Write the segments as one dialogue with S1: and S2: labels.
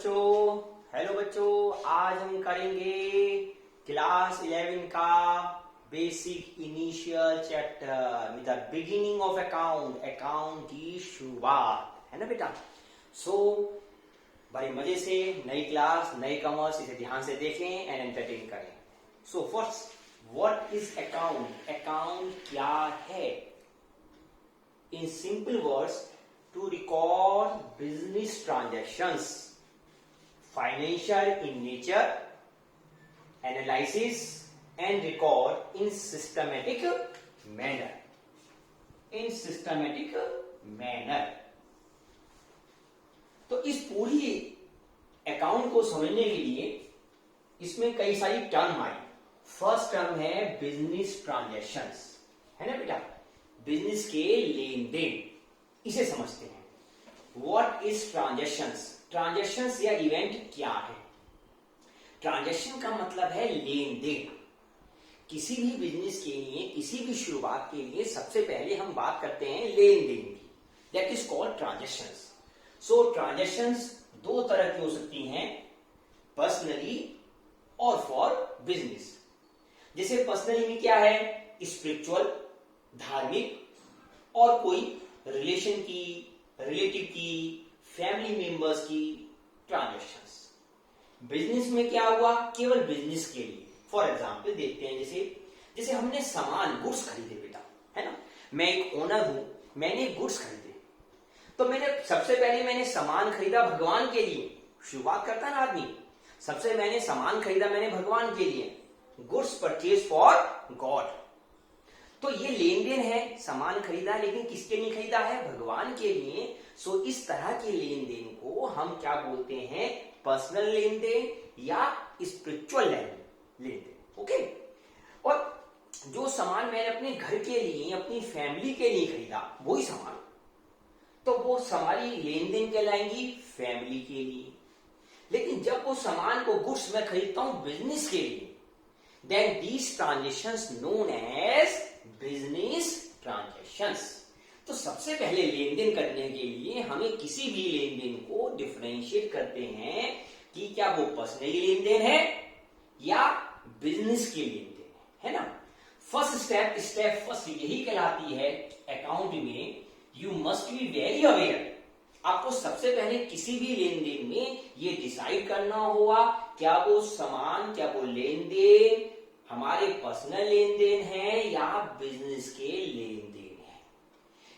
S1: Hello बच्चों, आज हम करेंगे क्लास 11 का basic initial chapter the beginning of account. Account की शुरुआत है ना बेटा। बड़े मजे से नई क्लास, नई कॉमर्स, इसे ध्यान से देखें एंड एंटरटेन करें। First, what is account? Account क्या है? In simple words, to record business transactions, financial in nature, analysis and record in systematic manner. In systematic manner. तो इस पूरी अकाउंट को समझने के लिए इसमें कई सारी टर्म आई। फर्स्ट टर्म है बिजनेस ट्रांजैक्शंस, है ना बेटा। बिजनेस के लेन देन, इसे समझते हैं। What is transactions? ट्रांजैक्शंस या इवेंट क्या है? ट्रांजैक्शन का मतलब है लेन देन। किसी भी बिजनेस के लिए, किसी भी शुरुआत के लिए सबसे पहले हम बात करते हैं लेन देन की। That is called transactions. Transactions दो तरह की हो सकती हैं, पर्सनली और फॉर बिजनेस। जैसे पर्सनली में क्या है? स्पिरिचुअल, धार्मिक, और कोई रिलेशन की, रिलेटिव की, फैमिली मेंबर्स की ट्रांजैक्शंस। बिजनेस में क्या हुआ? केवल बिजनेस के लिए। फॉर एग्जांपल देखते हैं, जैसे हमने सामान, गुड्स खरीदे बेटा, है ना। मैं एक ओनर हूं, मैंने गुड्स खरीदे, तो सबसे पहले मैंने सामान खरीदा भगवान के लिए। शुरुआत करता ना आदमी, सबसे मैंने सामान खरीदा मैंने भगवान के लिए। Goods purchase for God. तो ये लेन देन है, सामान खरीदा, लेकिन किसके लिए खरीदा है? भगवान के लिए। इस तरह के लेन देन को हम क्या बोलते हैं? पर्सनल लेन देन या स्पिरिचुअल लेन देन। ओके। और जो सामान मैंने अपने घर के लिए, अपनी फैमिली के लिए खरीदा, वही सामान, तो वो हमारी लेन देन कहलाएंगी फैमिली के लिए। लेकिन जब वो सामान को, गुड्स में खरीदता हूं बिजनेस के लिए, then these transactions known as business transactions। तो सबसे पहले लेन देन करने के लिए हमें किसी भी लेन देन को डिफरेंशिएट करते हैं कि क्या वो पर्सनली लेन देन है या बिजनेस के लेन देन है ना। फर्स्ट स्टेप फर्स्ट यही कहलाती है अकाउंट में, you must be very aware. आपको सबसे पहले किसी भी लेन देन में ये डिसाइड करना होगा क्या वो सामान, क्या वो लेन देन हमारे पर्सनल लेन देन है या बिजनेस के लेन देन है।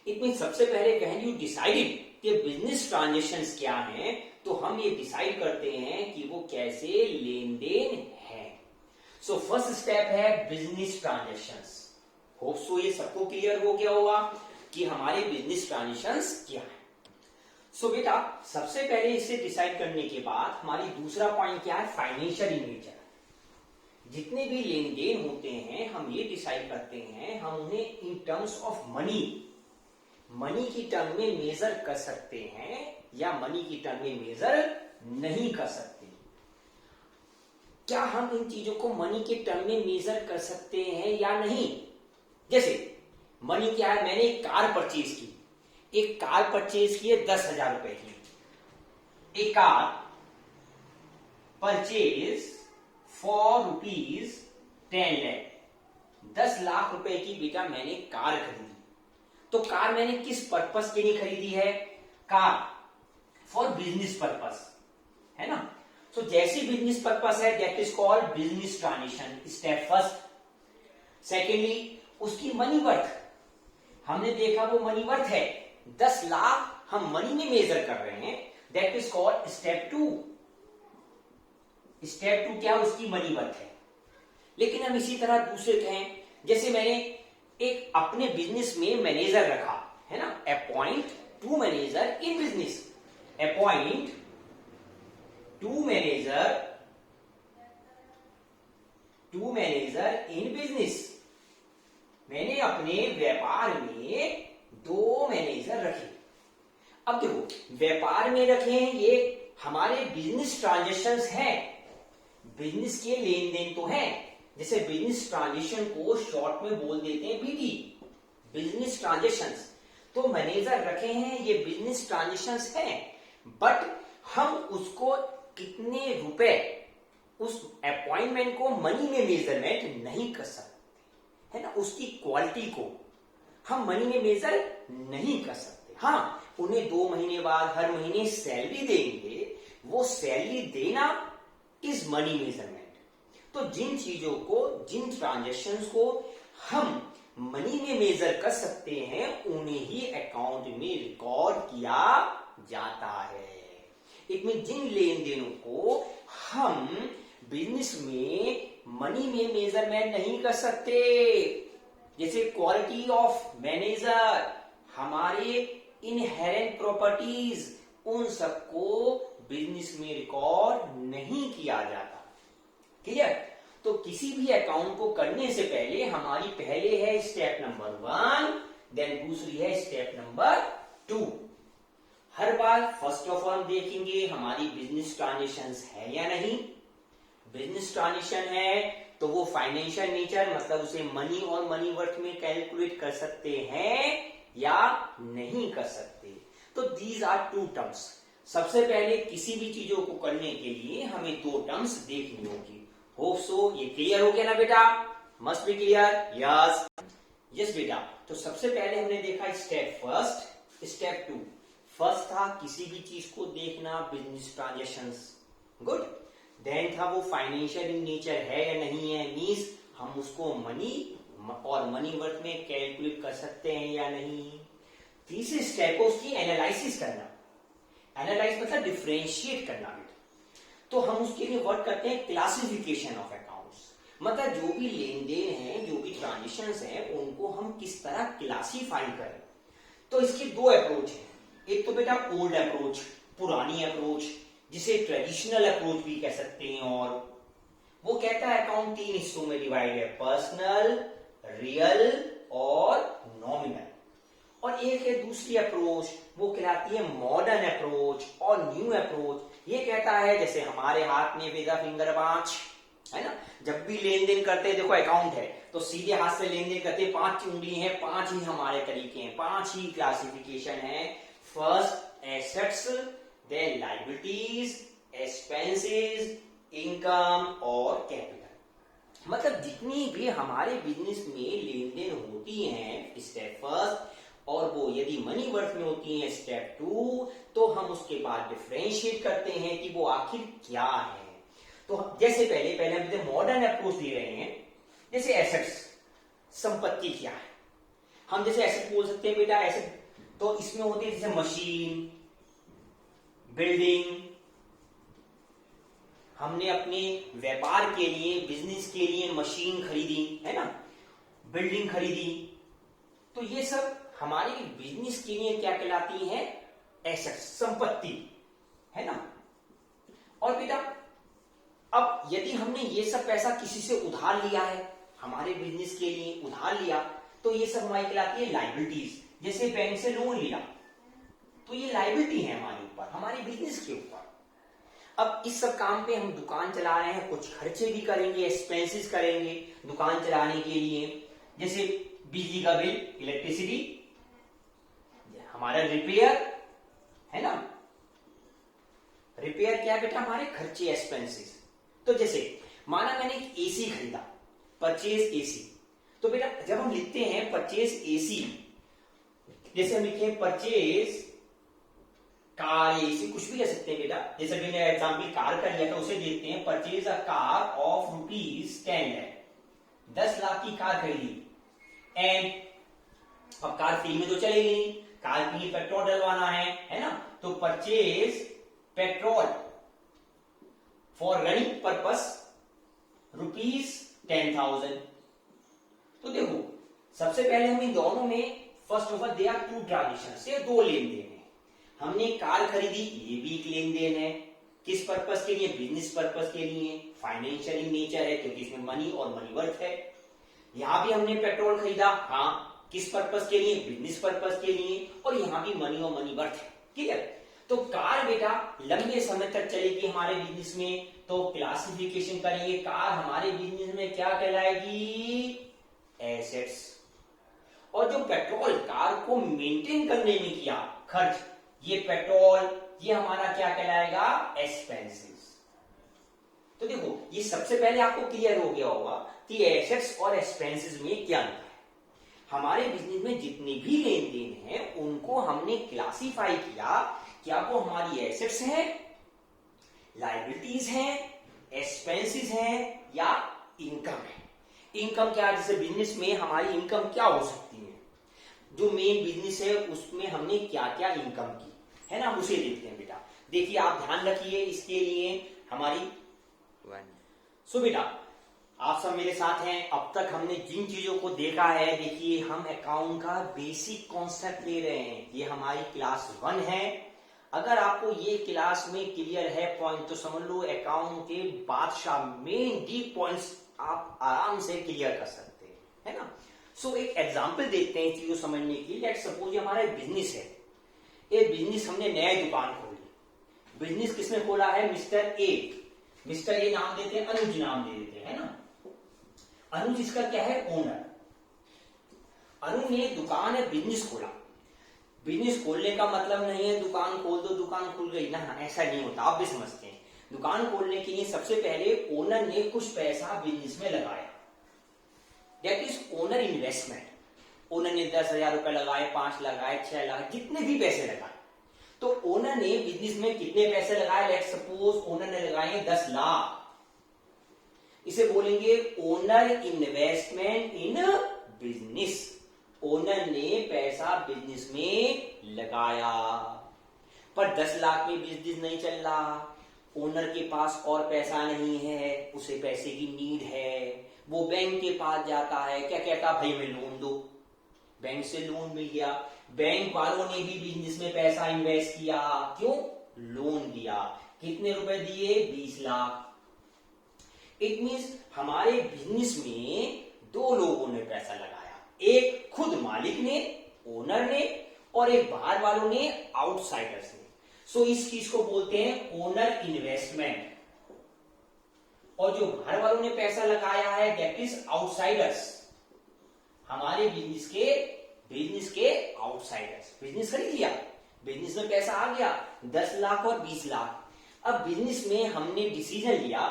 S1: इट मीन सबसे पहले व्हेन यू डिसाइडेड कि बिजनेस ट्रांजैक्शंस क्या हैं, तो हम ये डिसाइड करते हैं कि वो कैसे लेन देन है। फर्स्ट स्टेप है बिजनेस ट्रांजैक्शंस। होप सो ये सबको क्लियर हो गया होगा कि हमारे बिजनेस ट्रांजैक्शंस क्या है। बेटा, सबसे पहले इसे डिसाइड करने के बाद हमारी दूसरा पॉइंट क्या है? Financial in nature. जितने भी लेन देन होते हैं हम ये डिसाइड करते हैं, हम उन्हें इन टर्म्स ऑफ मनी की टर्म में मेजर कर सकते हैं या मनी की टर्म में मेजर नहीं कर सकते। क्या हम इन चीजों को मनी के टर्म में मेजर कर सकते हैं या नहीं? जैसे मनी क्या है? मैंने एक कार परचेज की, एक कार परचेज की है 10,000 रुपए की। एक car purchase for ₹10 lakh। 10 lakh रुपए की बेटा मैंने कार खरीदी। तो कार मैंने किस पर्पस के लिए खरीदी है? कार फॉर बिजनेस पर्पस, है ना। जैसी बिजनेस पर्पस है, that is called business transaction, step first. Secondly, उसकी मनी वर्थ, हमने देखा वो मनी वर्थ है 10 लाख, हम मनी में मेजर कर रहे हैं, that is called step 2। Step 2 क्या? उसकी मनी वर्थ है। लेकिन हम इसी तरह दूसरे कहें, जैसे मैंने एक अपने बिजनेस में मैनेजर रखा, है ना। Upon two manager in business, upon two manager in business. मैंने अपने व्यापार में 2 मैनेजर रखे। अब देखो, व्यापार में रखे हैं, ये हमारे बिजनेस ट्रांजैक्शंस हैं, बिजनेस के लेन देन तो है। जैसे बिजनेस ट्रांजैक्शन को शॉर्ट में बोल देते हैं बीटी, बिजनेस ट्रांजैक्शंस। तो मैनेजर रखे हैं, ये बिजनेस ट्रांजैक्शंस हैं, बट हम उसको कितने रुपए, उस अपॉइंटमेंट को मनी में मेजरमेंट नहीं कर सकते, है ना। उसकी क्वालिटी को हम मनी में मेजर नहीं कर सकते। हाँ, उन्हें 2 महीने बाद हर महीने सैलरी देंगे, वो सैलरी देना इज मनी मेजरमेंट। तो जिन चीजों को, जिन ट्रांजेक्शन्स को हम मनी में मेजर कर सकते हैं, उन्हें ही अकाउंट में रिकॉर्ड किया जाता है। इट मीन जिन लेन देनों को हम बिजनेस में मनी में मेजरमेंट नहीं कर सकते, जैसे क्वालिटी ऑफ मैनेजर, हमारे इनहेरेंट प्रॉपर्टीज, उन सबको बिजनेस में रिकॉर्ड नहीं किया जाता। क्लियर। तो किसी भी अकाउंट को करने से पहले हमारी पहले है स्टेप नंबर 1, देन दूसरी है step number 2। Her bar first of all देखेंगे हमारी बिजनेस ट्रांजेक्शंस है या नहीं। बिजनेस ट्रांजेक्शन है तो वो फाइनेंशियल नेचर, मतलब उसे मनी और मनी वर्थ में कैलकुलेट कर सकते हैं या नहीं कर सकते। तो दीज आर 2 टर्म्स। सबसे पहले किसी भी चीजों को करने के लिए हमें 2 टर्म्स देखनी होगी। होप सो ये क्लियर हो गया ना बेटा? Must be clear. Yes yes बेटा। तो सबसे पहले हमने देखा स्टेप फर्स्ट, स्टेप 2। फर्स्ट था किसी भी चीज को देखना, बिजनेस ट्रांजेक्शंस, गुड। देन था वो फाइनेंशियल इन नेचर है या नहीं है, मींस हम उसको मनी और मनी वर्थ में कैलकुलेट कर सकते हैं या नहीं। तीसरी स्टेप है उसकी एनालिसिस करना। एनालाइज मतलब डिफरेंशिएट करना बेटा। तो हम उसके लिए वर्क करते हैं क्लासिफिकेशन ऑफ अकाउंट्स, मतलब जो भी लेन देन है, जो भी ट्रांजेक्शंस हैं, उनको हम किस तरह क्लासिफाई करें। तो इसके 2 अप्रोच हैं। एक तो बेटा ओल्ड अप्रोच, पुरानी अप्रोच, जिसे ट्रेडिशनल अप्रोच भी कह सकते हैं, और वो कहता है अकाउंट 3 हिस्सों में डिवाइड है, पर्सनल, रियल और नॉमिनल। और एक है दूसरी अप्रोच, वो कहलाती है मॉडर्न अप्रोच और न्यू अप्रोच। ये कहता है जैसे हमारे हाथ में विद फिंगर 5 है ना, जब भी लेन देन करते हैं, देखो अकाउंट है तो सीधे हाथ से लेन देन करते हैं, 5 उंगली है, 5 ही हमारे तरीके हैं, 5 ही क्लासिफिकेशन है। First assets, then liabilities, expenses, income और कैपिटल। मतलब जितनी भी हमारे बिजनेस में लेन देन होती हैं स्टेप फर्स्ट, और वो यदि मनी वर्थ में होती है स्टेप 2, तो हम उसके बाद डिफरेंशिएट करते हैं कि वो आखिर क्या है। तो जैसे पहले हम मॉडर्न अप्रोच दे रहे हैं, जैसे एसेट्स, संपत्ति क्या है। हम जैसे एसेट बोल सकते हैं बेटा, एसेट तो इसमें होती है जैसे मशीन, बिल्डिंग। हमने अपने व्यापार के लिए, बिजनेस के लिए मशीन खरीदी है ना, बिल्डिंग खरीदी, तो ये सब हमारे बिजनेस के लिए क्या कहलाती है, एसेट्स, संपत्ति, है ना। और बेटा अब यदि हमने ये सब पैसा किसी से उधार लिया है, हमारे बिजनेस के लिए उधार लिया, तो ये सब हमारी कहलाती है लायबिलिटीज। जैसे बैंक से लोन लिया तो ये लायबिलिटी है हमारे ऊपर, हमारे बिजनेस के ऊपर। अब इस सब काम पे हम दुकान चला रहे हैं, कुछ खर्चे भी करेंगे, एक्सपेंसेस करेंगे दुकान चलाने के लिए, जैसे बिजली का बिल, इलेक्ट्रिसिटी, हमारा रिपेयर, है ना। रिपेयर क्या बेटा, हमारे खर्चे, एक्सपेंसेस। तो जैसे माना मैंने एक एसी खरीदा, परचेज एसी, तो बेटा जब हम लिखते हैं परचेज एसी, जैसे हम लिखे परचेज कार, एसी कुछ भी ले सकते हैं बेटा। जैसे मैंने एग्जाम्पल कार का लिया था, उसे देखते हैं purchase a car of ₹10 lakh, 10 lakh की कार खरीदी। एंड अब कार फ्री में तो चलेगी नहीं, कार के लिए पेट्रोल डलवाना है ना। तो purchase petrol for running purpose ₹10,000। तो देखो सबसे पहले हम इन दोनों में first of all they are 2 transaction, से 2 लेन देन है। हमने कार खरीदी, ये भी एक लेन देन है। किस पर्पस के लिए, बिजनेस पर्पस के लिए, फाइनेंशियल इन नेचर है क्योंकि इसमें मनी और मनी वर्थ है। यहां भी हमने पेट्रोल खरीदा, हाँ किस पर्पस के लिए, बिजनेस पर्पस के लिए, और यहां भी मनी और मनी वर्थ है। ठीक है। तो कार बेटा लंबे समय तक चलेगी हमारे बिजनेस में, तो क्लासिफिकेशन करेंगे कार हमारे बिजनेस में क्या कहलाएगी, एसेट्स। और जो पेट्रोल कार को मेंटेन करने में किया खर्च, ये पेट्रोल ये हमारा क्या कहलाएगा, एक्सपेंसेस। तो देखो ये सबसे पहले आपको क्लियर हो गया होगा कि एसेट्स और एक्सपेंसेस में क्या अंतर है। हमारे बिजनेस में जितने भी लेन देन हैं उनको हमने क्लासिफाई किया, क्या वो हमारी एसेट्स हैं, लायबिलिटीज हैं, एक्सपेंसेस हैं या इनकम है। इनकम क्या है, जैसे बिजनेस में हमारी इनकम क्या हो सकती है, जो मेन बिजनेस है उसमें हमने क्या क्या इनकम की है ना, उसे देखते हैं बेटा। देखिए आप ध्यान रखिए इसके लिए हमारी सो बेटा आप सब मेरे साथ हैं। अब तक हमने जिन चीजों को देखा है, देखिए हम अकाउंट का बेसिक कॉन्सेप्ट ले रहे हैं, ये हमारी क्लास 1 है। अगर आपको ये क्लास में क्लियर है पॉइंट तो समझ लो अकाउंट के बादशाह मेन डीप पॉइंट्स आप आराम से क्लियर कर सकते हैं, है ना। सो एक एग्जांपल देखते हैं चीजों समझने की। लेट सपोज ये हमारा बिजनेस है, एक बिजनेस हमने नया दुकान खोली। बिजनेस किसने खोला है, मिस्टर ए। मिस्टर ए नाम देते हैं, अनुज नाम दे देते हैं, है ना। अनुज इसका क्या है, ओनर। अनुज ने दुकान है, बिजनेस खोला। बिजनेस खोलने का मतलब नहीं है दुकान खोल दो दुकान खुल गई ना, ऐसा नहीं होता, आप भी समझते हैं। दुकान खोलने के लिए सबसे पहले ओनर ने कुछ पैसा बिजनेस में लगाया, that is owner investment. Owner ने 10,000 रुपए लगाए, 5 लगाए, 6 लगाए, जितने भी पैसे लगाए। तो ओनर ने बिजनेस में कितने पैसे लगाए, लेट सपोज ओनर ने लगाए 10 लाख। इसे बोलेंगे owner investment in business. Owner ने पैसा बिजनेस में लगाया, पर 10 लाख में बिजनेस नहीं चल रहा। ओनर के पास और पैसा नहीं है, उसे पैसे की नीड है। वो बैंक के पास जाता है, क्या कहता, भाई हमें लोन दो। बैंक से लोन मिल गया। बैंक वालों ने भी बिजनेस में पैसा इन्वेस्ट किया, क्यों, लोन दिया। कितने रुपए दिए, 20 लाख। इट मींस हमारे बिजनेस में 2 लोगों ने पैसा लगाया, एक खुद मालिक ने, ओनर ने, और एक बाहर वालों ने, आउटसाइडर्स ने। सो इस चीज को बोलते हैं ओनर इन्वेस्टमेंट। और जो बाहर वालों ने पैसा लगाया है दैट इज आउटसाइडर्स, हमारे बिजनेस के आउटसाइडर्स। बिजनेस खरीद लिया, बिजनेस में पैसा आ गया 10 लाख और 20 लाख। अब बिजनेस में हमने डिसीजन लिया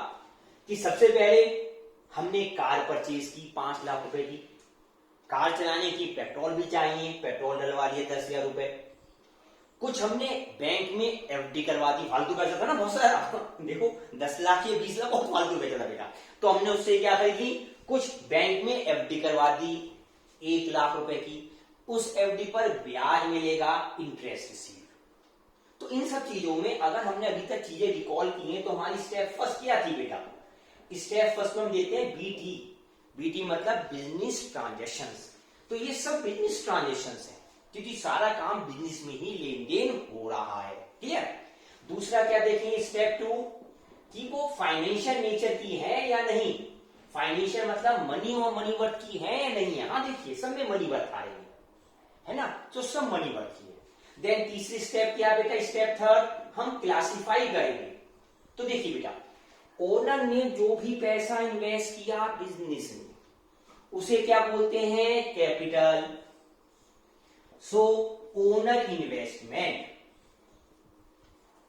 S1: कि सबसे पहले हमने कार परचेज की 5 लाख रुपए की। कार चलाने की पेट्रोल भी चाहिए, पेट्रोल डलवा लिए 10,000 रुपए। कुछ हमने बैंक में एफडी करवा दी, फालतू पैसा था ना बहुत सारा। देखो 10 लाख या 20 लाख बहुत फालतू पैसा था बेटा, तो हमने उससे क्या खरीद ली, कुछ बैंक में एफडी करवा दी 1 लाख रुपए की। उस एफडी पर ब्याज मिलेगा, इंटरेस्ट रिसीव। तो इन सब चीजों में अगर हमने अभी तक चीजें रिकॉल की हैं तो हमारी स्टेप फर्स्ट क्या थी बेटा, स्टेप फर्स्ट में हम देते हैं बीटी। बीटी मतलब बिजनेस ट्रांजेक्शंस। तो ये सब बिजनेस ट्रांजेक्शंस है, क्योंकि सारा काम बिजनेस में ही लेन देन हो रहा है, क्लियर। दूसरा क्या देखेंगे, स्टेप 2, कि वो फाइनेंशियल नेचर की है या नहीं। फाइनेंशियल मतलब मनी और मनी वर्थ की है या नहीं है। हाँ देखिए सब में मनी वर्थ आएंगे, है ना, तो सब मनी वर्थ की है। देन तीसरी स्टेप क्या बेटा, स्टेप 3, हम क्लासिफाई करेंगे। तो देखिए बेटा, ओनर ने जो भी पैसा इन्वेस्ट किया बिजनेस में उसे क्या बोलते हैं, कैपिटल। सो ओनर इन्वेस्टमेंट,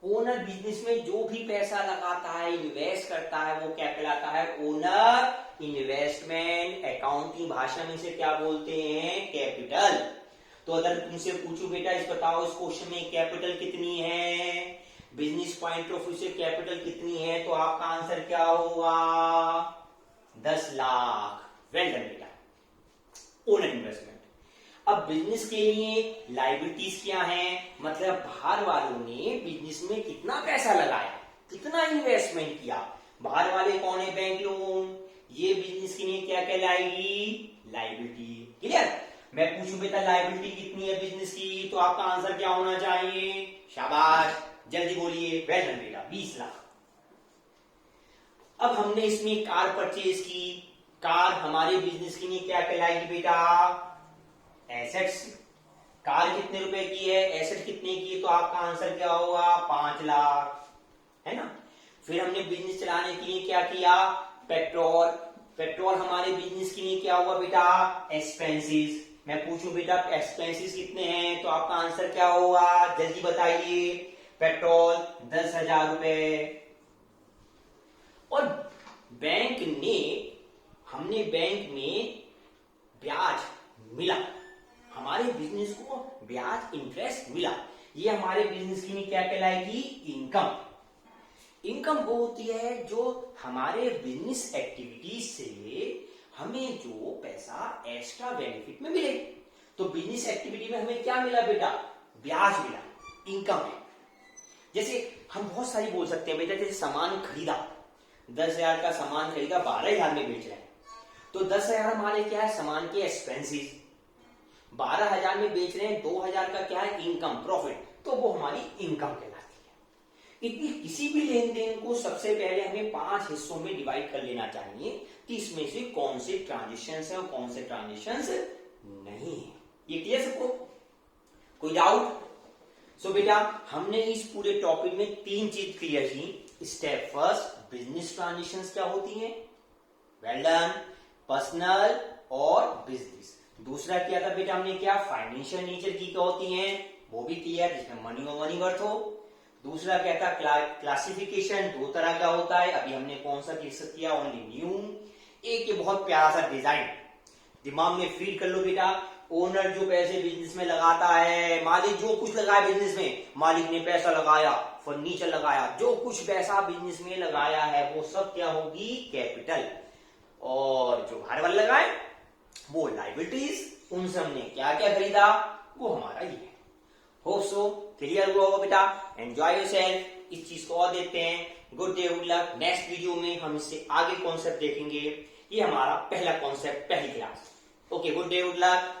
S1: ओनर बिजनेस में जो भी पैसा लगाता है, इन्वेस्ट करता है, वो क्या कहलाता है, ओनर इन्वेस्टमेंट। अकाउंटिंग भाषा में इसे क्या बोलते हैं, कैपिटल। तो अगर तुमसे पूछूं बेटा इस बताओ इस क्वेश्चन में कैपिटल कितनी है, बिजनेस पॉइंट ऑफ व्यू से कैपिटल कितनी है, तो आपका आंसर क्या होगा, 10 लाख। वेल डन बेटा, ओनर इन्वेस्टमेंट। अब बिजनेस के लिए लायबिलिटीज क्या है, मतलब बाहर वालों ने बिजनेस में कितना पैसा लगाया, कितना इन्वेस्टमेंट किया। बाहर वाले कौन है, बैंक लोन। ये बिजनेस के लिए क्या कहलाएगी, लायबिलिटी, क्लियर। मैं पूछूं बेटा लायबिलिटी कितनी है बिजनेस की, तो आपका आंसर क्या होना चाहिए, शाबाश, जल्दी बोलिए, वेल डन बेटा, 20 लाख। अब हमने इसमें कार परचेज की, कार हमारे बिजनेस के लिए क्या कहलाएगी बेटा, एसेट्स। कार कितने रुपए की है, एसेट कितने की है, तो आपका आंसर क्या होगा, 5 लाख, है ना। फिर हमने बिजनेस चलाने के लिए क्या किया, पेट्रोल। पेट्रोल हमारे बिजनेस के लिए क्या हुआ बेटा, एक्सपेंसेस। मैं पूछूं बेटा एक्सपेंसेस कितने हैं, तो आपका आंसर क्या होगा, जल्दी बताइए, पेट्रोल 10,000 रुपए। और हमने बैंक में ब्याज मिला, हमारे बिजनेस को ब्याज इंटरेस्ट मिला, ये हमारे बिजनेस की क्या कहलाएगी? इनकम। इनकम वो होती है जो हमारे बिजनेस एक्टिविटीज से हमें जो पैसा एक्स्ट्रा बेनिफिट में मिले। तो बिजनेस एक्टिविटी में हमें क्या मिला बेटा? ब्याज मिला, इनकम है। जैसे हम बहुत सारी बोल सकते हैं बेटा, जैसे सामान खरीदा, 10,000 का सामान खरीदा, 12,000 में बेच रहे हैं, तो 10,000 हमारे क्या है? सामान के एक्सपेंसेस। 12,000 में बेच रहे हैं, 2,000 का क्या है? इनकम, प्रॉफिट, तो वो हमारी इनकम कहलाती है। इतनी किसी भी लेन देन को सबसे पहले हमें 5 हिस्सों में डिवाइड कर लेना चाहिए कि इसमें से कौन से ट्रांजेक्शन है और कौन से ट्रांजेक्शन नहीं है। ये क्लियर सबको? कोई डाउट? सो बेटा हमने इस पूरे टॉपिक में 3 चीज क्लियर की। स्टेप फर्स्ट, बिजनेस ट्रांजेक्शंस क्या होती हैं? Well done. पर्सनल और बिजनेस। दूसरा क्या था बेटा हमने? क्या फाइनेंशियल नेचर की क्या होती हैं? वो भी क्लियर, जिसमें मनी और मनी वर्थ हो। दूसरा क्या था? क्लासिफिकेशन 2 तरह का होता है, अभी हमने कौन सा डिस्कस किया? Only new. एक ये बहुत प्यारा सा डिजाइन दिमाग में फीड कर लो बेटा। ओनर जो पैसे बिजनेस में लगाता है, मालिक जो कुछ लगाया बिजनेस में, मालिक ने पैसा लगाया, फर्नीचर लगाया, जो कुछ पैसा बिजनेस में लगाया है वो सब क्या होगी? कैपिटल। और जो बाहर वाले लगाए वो लाइबिलिटीज, उनसे हमने क्या क्या खरीदा वो हमारा ये है। होप सो क्लियर हुआ होगा बेटा। Enjoy yourself. इस चीज को और देखते हैं। Good day, good luck. Next video में हम इससे आगे कॉन्सेप्ट देखेंगे। ये हमारा पहला कॉन्सेप्ट, पहली class. Okay, good day, good luck.